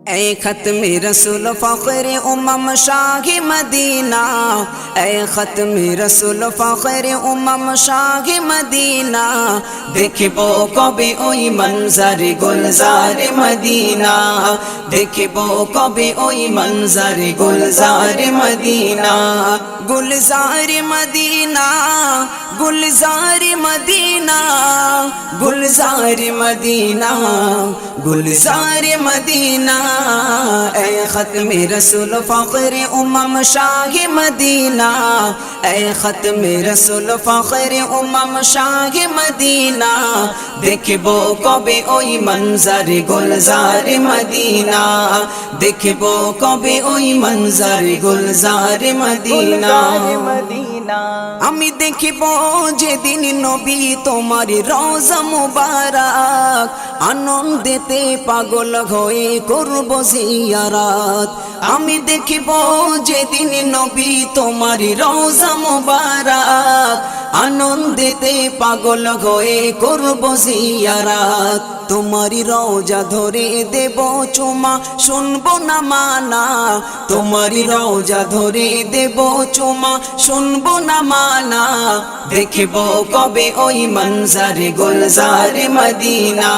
ऐ खत्म रसूल फ़ख्र उम्म शाह मदीना, ऐ खत्म रसूल फ़ख्र उम्म शाह मदीना। देखबो कबे ओई मंजर गुलजार मदीना, देखबो कबे ओई मंजर गुलजार मदीना। गुलजार मदीना, गुलजार मदीना, गुलजार मदीना, गुलजार मदीना। ऐ खत्म रसूल फ़ख्र उम्म शाह मदीना, ऐ खत्म रसूल फ़ख्र उम्म शाह मदीना। देखबो कबे ओई मंजर गुलजार मदीना, देखबो कबे ओई मंजर गुलजार मदीना। আমি দেখিব যেদিন নবী তোমার রওজা মুবারক, আনন্দেতে পাগল হয়ে করব জিয়ারত। আমি দেখিব যেদিন নবী তোমার রওজা মুবারক, আনন্দেতে পাগল হয়ে করব জিয়ারত। তোমারি রওজা ধরে দেব চুমা, শুনবো না মানা। তোমারি রওজা ধরে দেব চুমা, শুনবো না মানা। দেখবো কবে ওই মঞ্জর গুলজার মদিনা,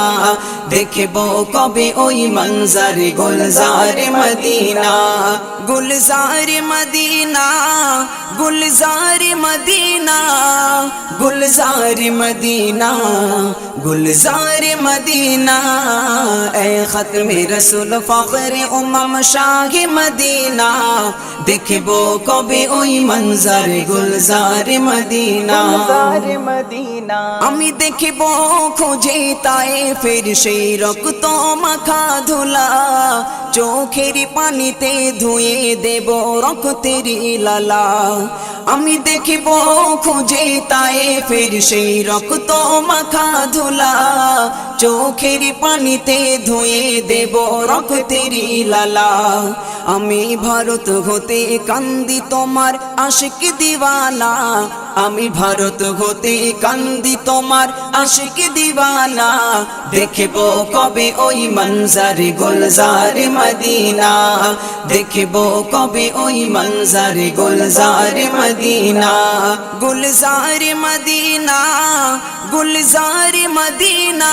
দেখবো কবে ওই মঞ্জর গুলজার মদিনা। গুলজার মদিনা, গুলজার মদিনা, গুলজার মদিনা, গুলজার মদিনা। ऐ खत्म रसूल फ़ख्र उम्म शाह मदीना, देखबो कबे ओई मंजर गुलजार मदीना। আমি দেখিব খোঁজে তায়েফের সেই রক্ত মাখা ধুলা, চোখের পানিতে ধুয়ে দেব রক্তের লালা। আমি দেখিব খোঁজে তায়েফের সেই রক্ত মাখা ধুলা, চোখের পানিতে ধুয়ে দেব রক্তের লালা। আমি ভারত হতে কান্দি তোমার আশিক দিওয়ানা, আমি ভারত হতে কান্দি তোমার আশিক দিওয়ানা। দেখবো কবে ওই মঞ্জর গুলজার মদিনা, দেখবো কবে ওই মঞ্জর গুলজার মদিনা। গুলজার মদিনা, গুলজার মদিনা,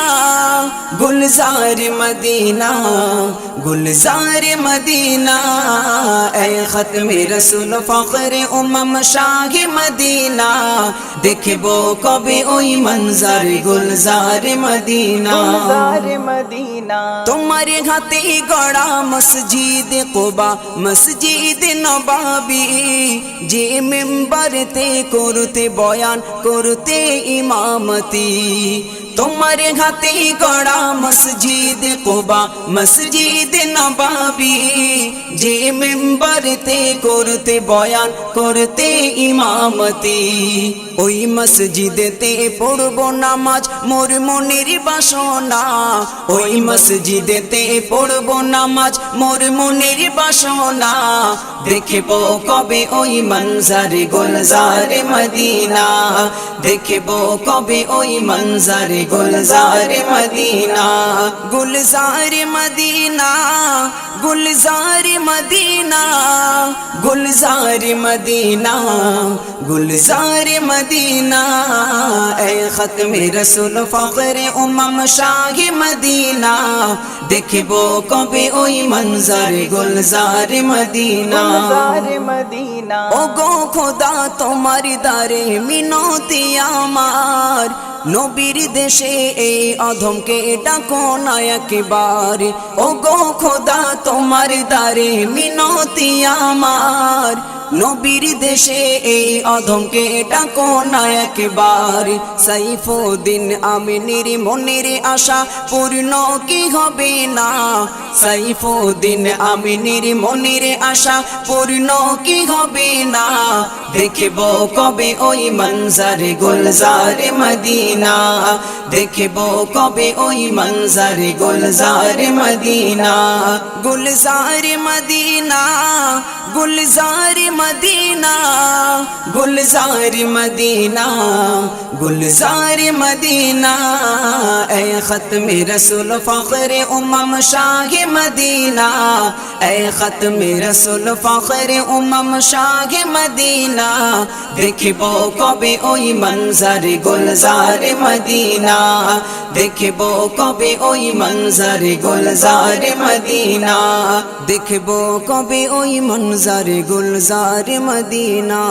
গুলজার মদিনা, গুলজার মদিনা। ऐ खत्म रसूल फ़ख्र उम्म शाह मदीना, देखबो कबे ओई मंजर गुलजार मदीना। तुम्हारे हाथे गड़ा मस्जिद कुबा, मस्जिद नबावी, जे मिंबर ते करते बयान करते इमामती। तुम्हारे हाथे गड़ा मस्जिद कुबा, मस्जिद नबावी, जे मिंबर ते करते बयान करते इमामती। ওই মসজিদেতে পড়ব নামাজ মোর মনের বাসনা, ওই মসজিদেতে পড়ব নামাজ মোর মনের বাসনা। দেখবো কবে ওই মঞ্জর গুলজার মদিনা, দেখবো কবে ওই মঞ্জর গুলজার মদিনা। গুলজার মদিনা, গুলজার মদিনা, গুলজার মদিনা, গুলজার মদিনা। ऐ खत्म रसूल फ़ख्र उम्म शाह मदीना, देखबो कबे ओई मंजर गुलजार मदीना। ओ गो खुदा তোমার দারে মিনতি আমার, নবীর দেশে এই অধমকে ডাকো না একবার। ও গো খোদা তোমার দারে মিনতি আমার, নবীর দেশে এই অধমকে ডাকো না একবার। সাইফুদ্দিন আমিনীর মনের আশা পূর্ণ কি হবে না, সাইফুদ্দিন আমিনীর মনের আশা পূর্ণ কি হবে না। দেখবো কবে ওই মঞ্জর গুলজার মদিনা, দেখবো কবে ওই মঞ্জর গুলজার মদিনা। गुलजार मदीना गुलजार मदीना गुलजार मदीना गुलजार मदीना ऐ ख़त्म रसूल फ़ख्र उम्म शाह मदीना ऐ ख़त्म रसूल फ़ख्र उम्म शाह मदीना देखबो कबे ओई मंजर गुलजार मदीना देखबो कबे ओई मंजर गुलजार मदीना देखबो कबे ओई मंजर गुलजार मदीना।